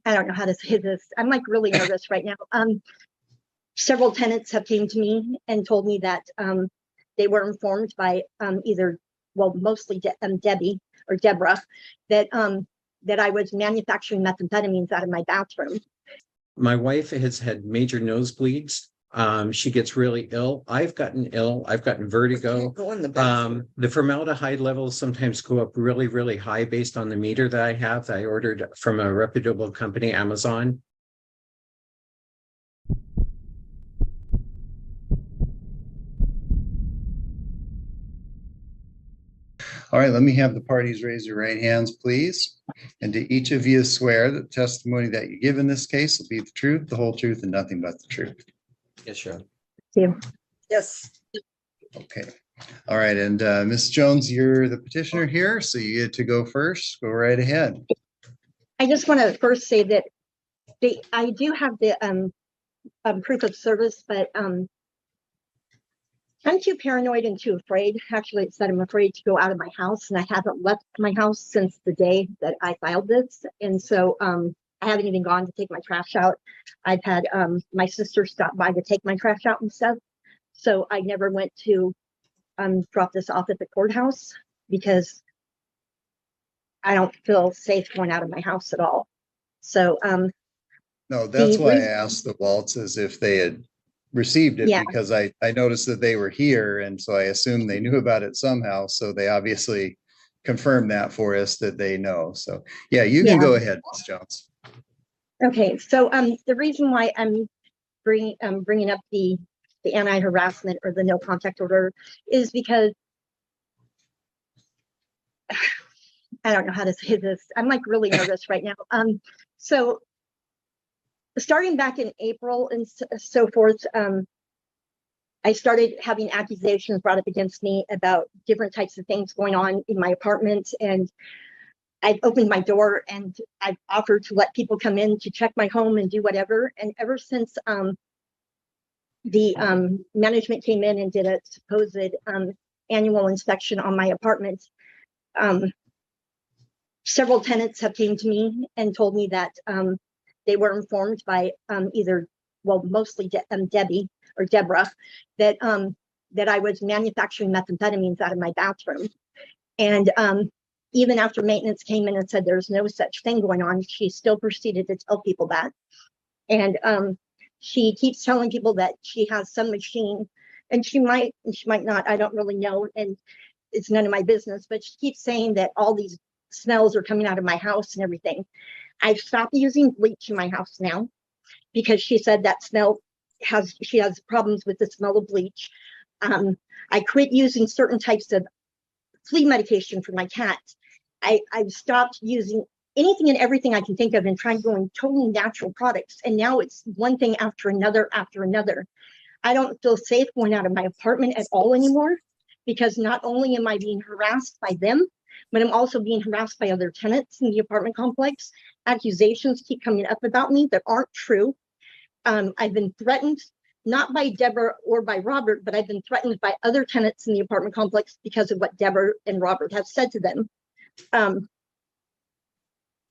I don't know how to say this. I'm like really nervous right now. Several tenants have came to me and told me that they were informed by mostly Debbie or Deborah, that I was manufacturing methamphetamines out of my bathroom. My wife has had major nosebleeds. She gets really ill. I've gotten ill. I've gotten vertigo. The formaldehyde levels sometimes go up really, really high based on the meter that I have that I ordered from a reputable company, Amazon. All right, let me have the parties raise your right hands, please. And to each of you swear that the testimony that you give in this case will be the truth, the whole truth, and nothing but the truth. Yes, sure. Thank you. Yes. Okay. All right. And Ms. Jones, you're the petitioner here, so you get to go first. Go right ahead. I just want to first say that I do have the proof of service, but I'm too paranoid and too afraid. Actually, it's that I'm afraid to go out of my house, and I haven't left my house since the day that I filed this. And so I haven't even gone to take my trash out. I've had my sister stop by to take my trash out and stuff. So I never went to drop this off at the courthouse because I don't feel safe going out of my house at all. So no, that's why I asked the Waltzes if they had received it, because I noticed that they were here, and so I assumed they knew about it somehow. So they obviously confirmed that for us that they know. So yeah, you can go ahead, Ms. Jones. Okay, so the reason why I'm bringing up the anti-harassment or the no contact order is because I don't know how to say this. I'm like really nervous right now. So starting back in April and so forth, I started having accusations brought up against me about different types of things going on in my apartment. And I've opened my door and I've offered to let people come in to check my home and do whatever. And ever since the management came in and did a supposed annual inspection on my apartment, several tenants have came to me and told me that they were informed by mostly Debbie or Deborah, that I was manufacturing methamphetamines out of my bathroom. And even after maintenance came in and said there's no such thing going on, she still proceeded to tell people that. And she keeps telling people that she has some machine, and she might not, I don't really know, and it's none of my business, but she keeps saying that all these smells are coming out of my house and everything. I've stopped using bleach in my house now because she said that she has problems with the smell of bleach. I quit using certain types of flea medication for my cat. I've stopped using anything and everything I can think of and trying to go in totally natural products. And now it's one thing after another after another. I don't feel safe going out of my apartment at all anymore, because not only am I being harassed by them, but I'm also being harassed by other tenants in the apartment complex. Accusations keep coming up about me that aren't true. I've been threatened, not by Deborah or by Robert, but I've been threatened by other tenants in the apartment complex because of what Deborah and Robert have said to them.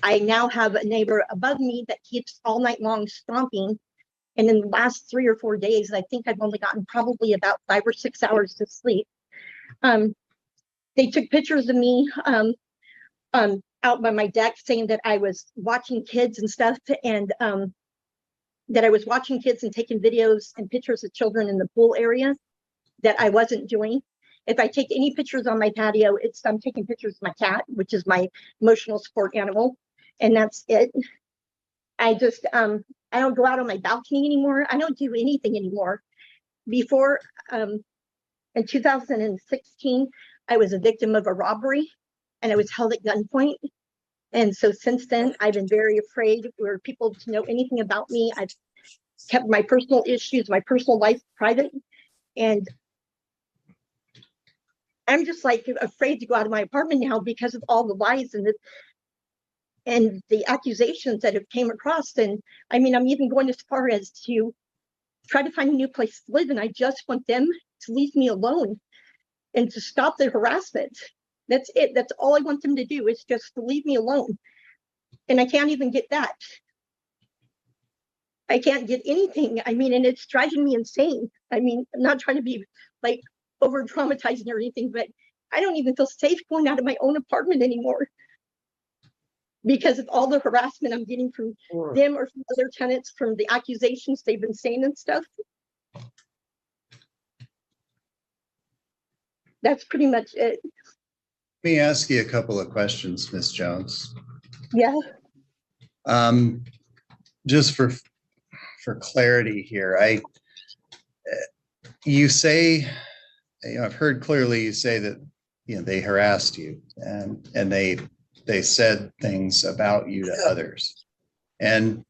I now have a neighbor above me that keeps all night long stomping. And in the last 3 or 4 days, I think I've only gotten probably about 5 or 6 hours to sleep. They took pictures of me out by my deck saying that I was watching kids and stuff, and that I was watching kids and taking videos and pictures of children in the pool area that I wasn't doing. If I take any pictures on my patio, I'm taking pictures of my cat, which is my emotional support animal, and that's it. I just, I don't go out on my balcony anymore. I don't do anything anymore. Before, in 2016, I was a victim of a robbery and I was held at gunpoint. And so since then, I've been very afraid for people to know anything about me. I've kept my personal issues, my personal life private. And I'm just like afraid to go out of my apartment now because of all the lies and the accusations that have came across. And I mean, I'm even going as far as to try to find a new place to live. And I just want them to leave me alone and to stop the harassment. That's it. That's all I want them to do, is just to leave me alone. And I can't even get that. I can't get anything. I mean, and it's driving me insane. I mean, I'm not trying to be like over traumatizing or anything, but I don't even feel safe going out of my own apartment anymore because of all the harassment I'm getting from them or from other tenants, from the accusations they've been saying and stuff. That's pretty much it. Let me ask you a couple of questions, Ms. Jones. Yeah. Just for clarity here, you say, I've heard clearly you say that, they harassed you and they said things about you to others. And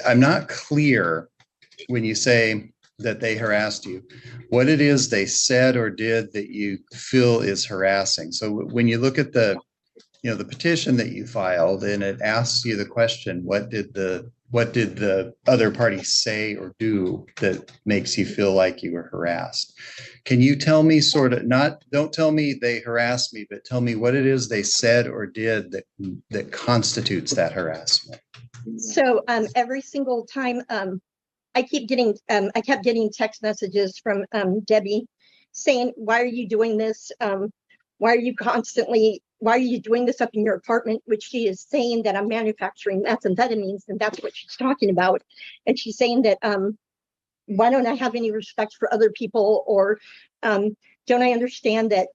I'm not clear when you say that they harassed you, what it is they said or did that you feel is harassing. So when you look at the petition that you filed and it asks you the question, what did the other party say or do that makes you feel like you were harassed? Can you tell me don't tell me they harassed me, but tell me what it is they said or did that constitutes that harassment? So every single time I kept getting text messages from Debbie saying, why are you doing this? Why are you doing this up in your apartment? Which she is saying that I'm manufacturing methamphetamines, and that's what she's talking about. And she's saying that, why don't I have any respect for other people? Or don't I understand that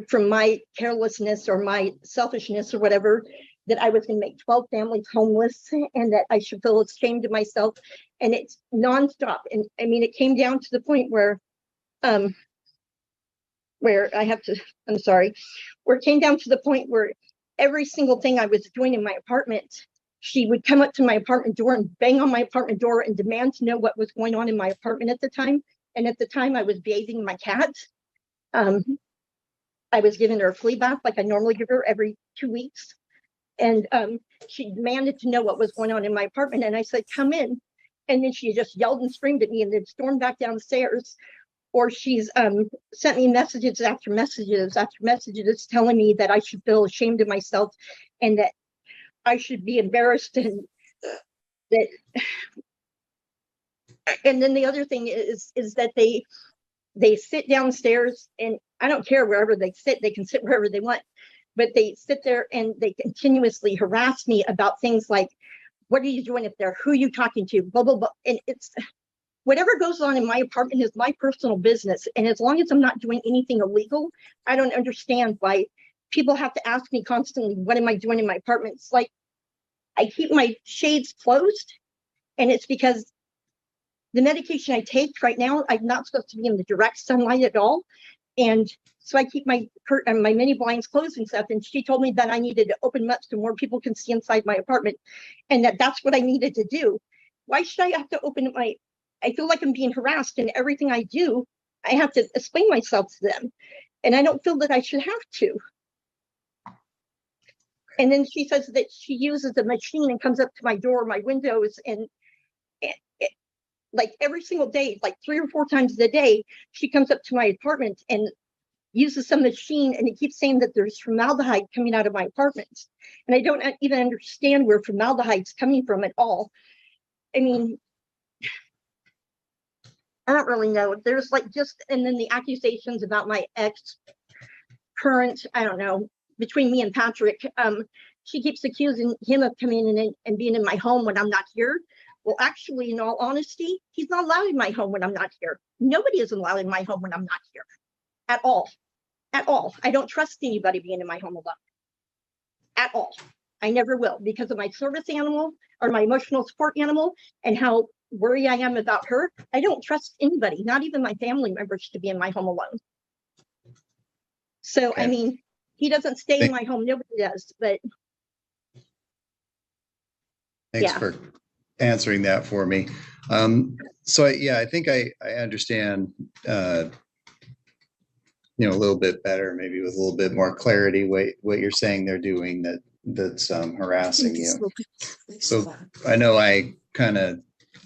from my carelessness or my selfishness or whatever, that I was going to make 12 families homeless and that I should feel ashamed of myself. And it's nonstop. And I mean, it came down to the point where it came down to the point where every single thing I was doing in my apartment, she would come up to my apartment door and bang on my apartment door and demand to know what was going on in my apartment at the time. And at the time I was bathing my cat. I was giving her a flea bath like I normally give her every 2 weeks. And she demanded to know what was going on in my apartment. And I said, come in. And then she just yelled and screamed at me and then stormed back downstairs. Or she's sent me messages after messages after messages telling me that I should feel ashamed of myself and that I should be embarrassed. And that. And then the other thing is that they sit downstairs, and I don't care wherever they sit, they can sit wherever they want. But they sit there and they continuously harass me about things like, what are you doing up there? Who are you talking to? Blah, blah, blah. And it's whatever goes on in my apartment is my personal business. And as long as I'm not doing anything illegal, I don't understand why people have to ask me constantly, what am I doing in my apartment? It's like I keep my shades closed. And it's because the medication I take right now, I'm not supposed to be in the direct sunlight at all. And so I keep my mini blinds closed and stuff. And she told me that I needed to open them up so more people can see inside my apartment, and that's what I needed to do. Why should I have to open up I feel like I'm being harassed, and everything I do, I have to explain myself to them. And I don't feel that I should have to. And then she says that she uses a machine and comes up to my door, my windows, and like every single day, like 3 or 4 times a day, she comes up to my apartment and uses some machine, and it keeps saying that there's formaldehyde coming out of my apartment. And I don't even understand where formaldehyde's coming from at all. I mean, I don't really know. There's like and then the accusations about my current, I don't know, between me and Patrick, she keeps accusing him of coming in and being in my home when I'm not here. Well, actually, in all honesty, he's not allowed in my home when I'm not here. Nobody is allowed in my home when I'm not here. At all. At all. I don't trust anybody being in my home alone. At all. I never will, because of my service animal or my emotional support animal and how worried I am about her. I don't trust anybody, not even my family members, to be in my home alone. So, okay. I mean, he doesn't stay in my home. Nobody does, but. Thanks for answering that for me. So I think I understand, a little bit better, maybe with a little bit more clarity, what you're saying they're doing that's harassing you. So I know I kind of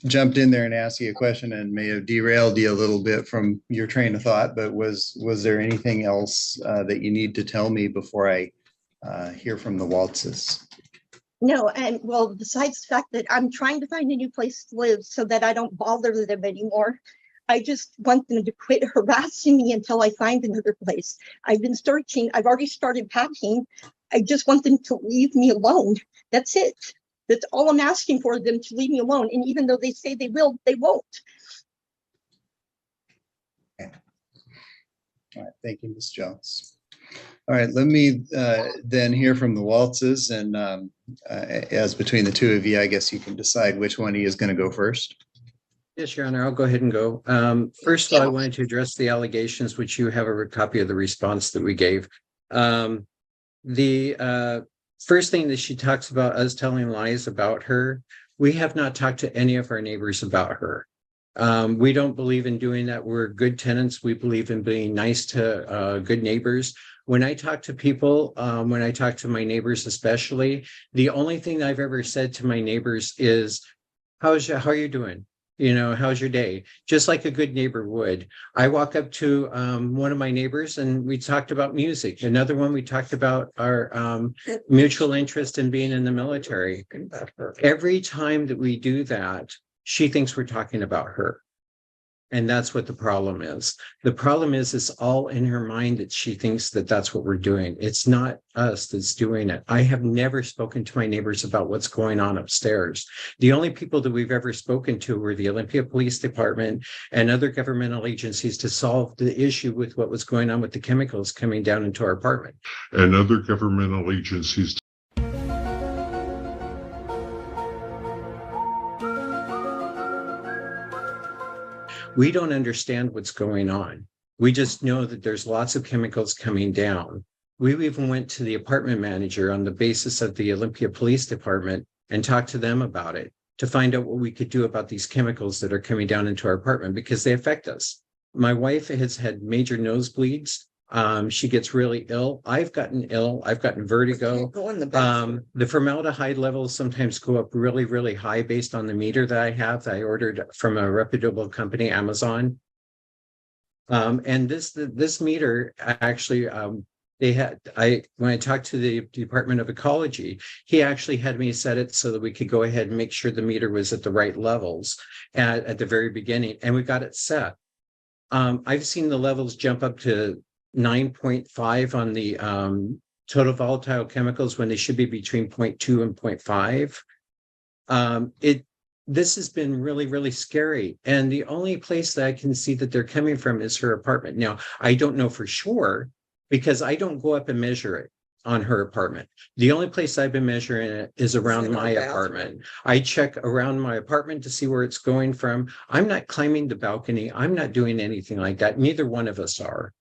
jumped in there and asked you a question and may have derailed you a little bit from your train of thought, but was there anything else that you need to tell me before I hear from the Waltzes? No, and well, besides the fact that I'm trying to find a new place to live so that I don't bother them anymore, I just want them to quit harassing me until I find another place. I've been searching. I've already started packing. I just want them to leave me alone. That's it. That's all I'm asking for, them to leave me alone. And even though they say they will, they won't. All right, thank you, Ms. Jones. All right, let me then hear from the Waltzes, and as between the two of you, I guess you can decide which one he is going to go first. Yes, Your Honor, I'll go ahead and go. First of all, I wanted to address the allegations, which you have a copy of the response that we gave. The first thing that she talks about us telling lies about her, we have not talked to any of our neighbors about her. We don't believe in doing that. We're good tenants. We believe in being nice to good neighbors. When I talk to people, when I talk to my neighbors especially, the only thing I've ever said to my neighbors is, how are you doing? You know, how's your day? Just like a good neighbor would. I walk up to one of my neighbors and we talked about music. Another one, we talked about our mutual interest in being in the military. Every time that we do that, she thinks we're talking about her. And that's what the problem is. The problem is it's all in her mind that she thinks that that's what we're doing. It's not us that's doing it. I have never spoken to my neighbors about what's going on upstairs. The only people that we've ever spoken to were the Olympia Police Department and other governmental agencies to solve the issue with what was going on with the chemicals coming down into our apartment. And other governmental agencies. We don't understand what's going on. We just know that there's lots of chemicals coming down. We even went to the apartment manager on the basis of the Olympia Police Department and talked to them about it to find out what we could do about these chemicals that are coming down into our apartment because they affect us. My wife has had major nosebleeds. She gets really ill. I've gotten ill. I've gotten vertigo. The formaldehyde levels sometimes go up really, really high based on the meter that I have that I ordered from a reputable company, Amazon. And this meter actually, when I talked to the Department of Ecology, he actually had me set it so that we could go ahead and make sure the meter was at the right levels at the very beginning, and we got it set. I've seen the levels jump up to 9.5 on the total volatile chemicals when they should be between 0.2 and 0.5. This has been really, really scary. And the only place that I can see that they're coming from is her apartment. Now, I don't know for sure because I don't go up and measure it on her apartment. The only place I've been measuring it is around my apartment. I check around my apartment to see where it's going from. I'm not climbing the balcony. I'm not doing anything like that. Neither one of us are.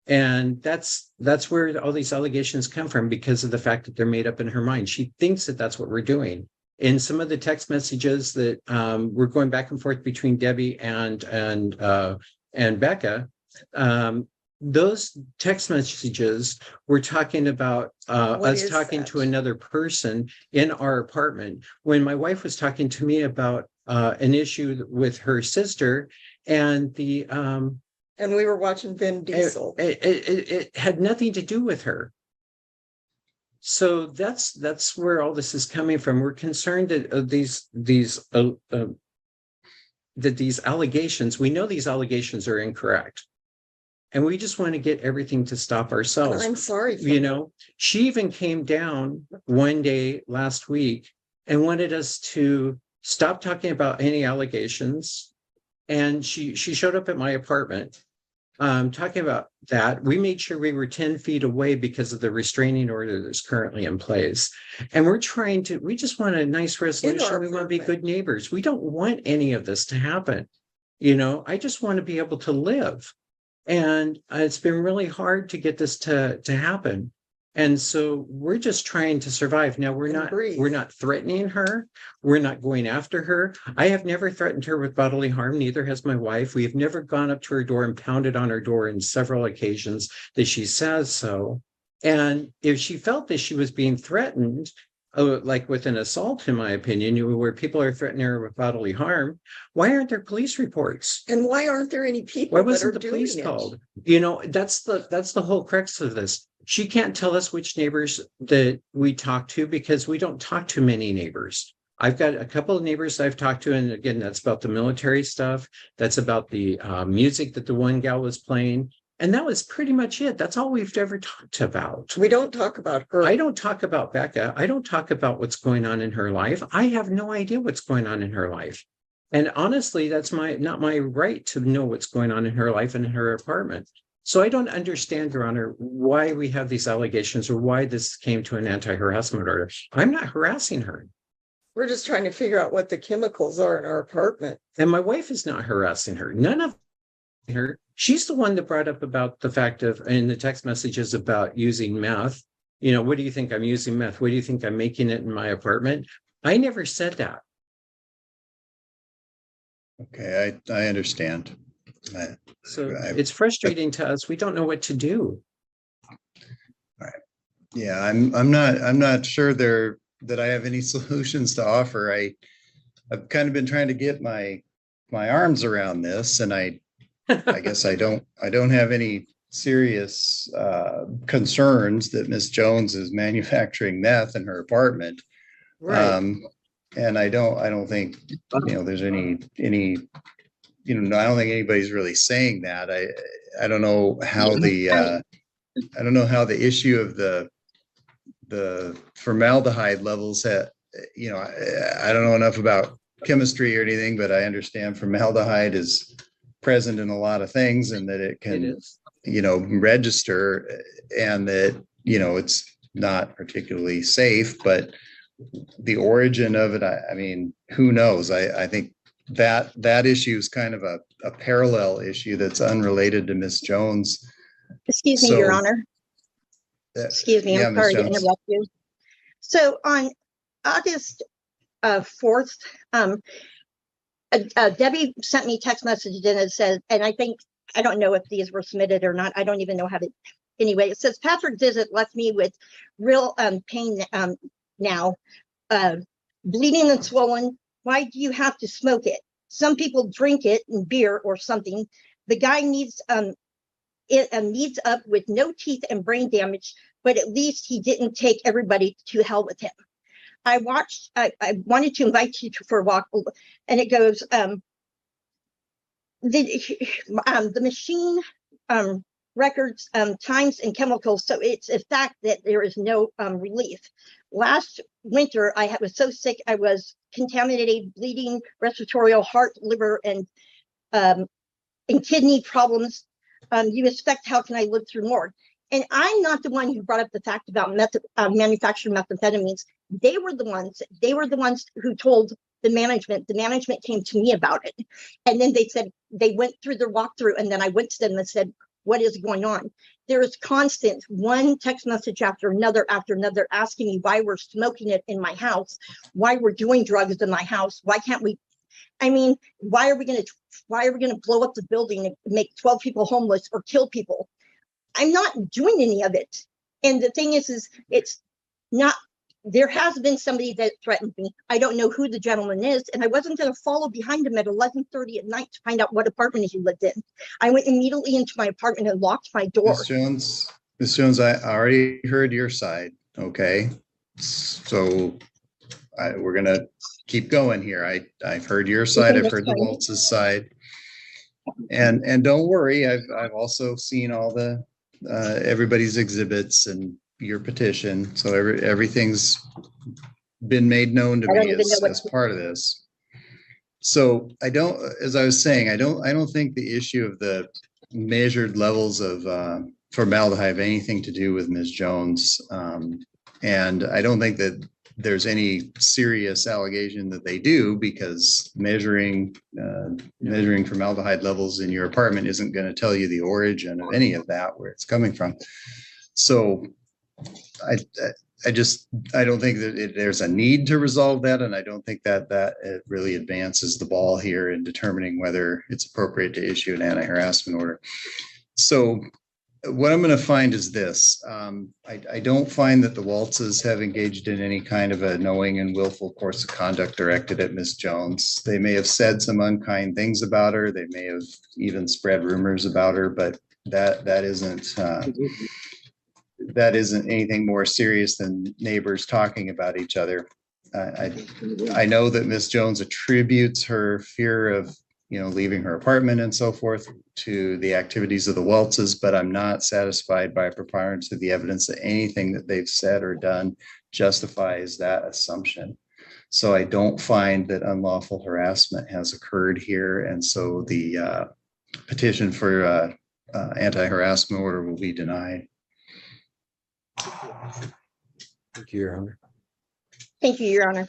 And that's where all these allegations come from because of the fact that they're made up in her mind. She thinks that that's what we're doing. In some of the text messages that we're going back and forth between Debbie and Becca, those text messages were talking about us talking to another person in our apartment when my wife was talking to me about an issue with her sister and the and we were watching Vin Diesel. It had nothing to do with her. So that's where all this is coming from. We're concerned that these allegations, we know these allegations are incorrect. And we just want to get everything to stop ourselves. I'm sorry. You know, she even came down one day last week and wanted us to stop talking about any allegations. And she showed up at my apartment talking about that. We made sure we were 10 feet away because of the restraining order that's currently in place. And we just want a nice resolution. We want to be good neighbors. We don't want any of this to happen. You know, I just want to be able to live. And it's been really hard to get this to happen. And so we're just trying to survive. Now we're not threatening her. We're not going after her. I have never threatened her with bodily harm. Neither has my wife. We have never gone up to her door and pounded on her door in several occasions that she says so. And if she felt that she was being threatened, like with an assault, in my opinion, where people are threatening her with bodily harm, why aren't there police reports? And why aren't there any people? Why wasn't the police called? You know, that's the whole crux of this. She can't tell us which neighbors that we talk to because we don't talk to many neighbors. I've got a couple of neighbors I've talked to, and again, that's about the military stuff. That's about the music that the one gal was playing. And that was pretty much it. That's all we've ever talked about. We don't talk about her. I don't talk about Becca. I don't talk about what's going on in her life. I have no idea what's going on in her life. And honestly, that's not my right to know what's going on in her life and in her apartment. So I don't understand, Your Honor, why we have these allegations or why this came to an anti-harassment order. I'm not harassing her. We're just trying to figure out what the chemicals are in our apartment. And my wife is not harassing her. None of her. She's the one that brought up about the fact of, in the text messages about using meth. You know, what do you think I'm using meth? What do you think I'm making it in my apartment? I never said that. Okay, I understand. So it's frustrating to us. We don't know what to do. Yeah, I'm not sure that I have any solutions to offer. I've kind of been trying to get my arms around this, and I guess I don't have any serious concerns that Miss Jones is manufacturing meth in her apartment. Right. And I don't think, there's any, I don't think anybody's really saying that. I don't know how the issue of the formaldehyde levels I don't know enough about chemistry or anything, but I understand formaldehyde is present in a lot of things, and that it can, register, and that, it's not particularly safe, but the origin of it, I mean, who knows? I think that issue is kind of a parallel issue that's unrelated to Miss Jones. Excuse me, Your Honor. Excuse me, I'm sorry to interrupt you. So on August 4th, Debbie sent me text messages, and it says, and I don't know if these were submitted or not. I don't even know how to. Anyway, it says Patrick's visit left me with real pain now, bleeding and swollen. Why do you have to smoke it? Some people drink it in beer or something. The guy needs needs up with no teeth and brain damage, but at least he didn't take everybody to hell with him. I wanted to invite you for a walk, and it goes, the machine records times and chemicals. So it's a fact that there is no relief. Last winter, I was so sick, I was contaminated, bleeding, respiratory, heart, liver, and kidney problems. You expect, how can I live through more? And I'm not the one who brought up the fact about manufacturing methamphetamines. They were the ones who told the management. The management came to me about it. And then they said, they went through the walkthrough, and then I went to them and said, what is going on? There is constant one text message after another asking me why we're smoking it in my house, why we're doing drugs in my house, why can't we? I mean, why are we going to blow up the building and make 12 people homeless or kill people? I'm not doing any of it. And the thing is it's not, there has been somebody that threatened me. I don't know who the gentleman is, and I wasn't going to follow behind him at 11:30 at night to find out what apartment he lived in. I went immediately into my apartment and locked my door. Miss Jones, I already heard your side. Okay. So we're going to keep going here. I've heard your side. I've heard the Waltz's side. And don't worry. I've also seen all the, everybody's exhibits and your petition. So everything's been made known to me as part of this. So as I was saying, I don't think the issue of the measured levels of formaldehyde have anything to do with Ms. Jones. And I don't think that there's any serious allegation that they do, because measuring formaldehyde levels in your apartment isn't going to tell you the origin of any of that, where it's coming from. So I don't think that there's a need to resolve that, and I don't think that it really advances the ball here in determining whether it's appropriate to issue an anti-harassment order. So what I'm going to find is this. I don't find that the Waltzes have engaged in any kind of a knowing and willful course of conduct directed at Ms. Jones. They may have said some unkind things about her. They may have even spread rumors about her, but that isn't that isn't anything more serious than neighbors talking about each other. I know that Ms. Jones attributes her fear of, leaving her apartment and so forth to the activities of the Weltzes, but I'm not satisfied by preponderance of the evidence that anything that they've said or done justifies that assumption. So I don't find that unlawful harassment has occurred here. And so the petition for anti-harassment order will be denied. Thank you, Your Honor. Thank you, Your Honor.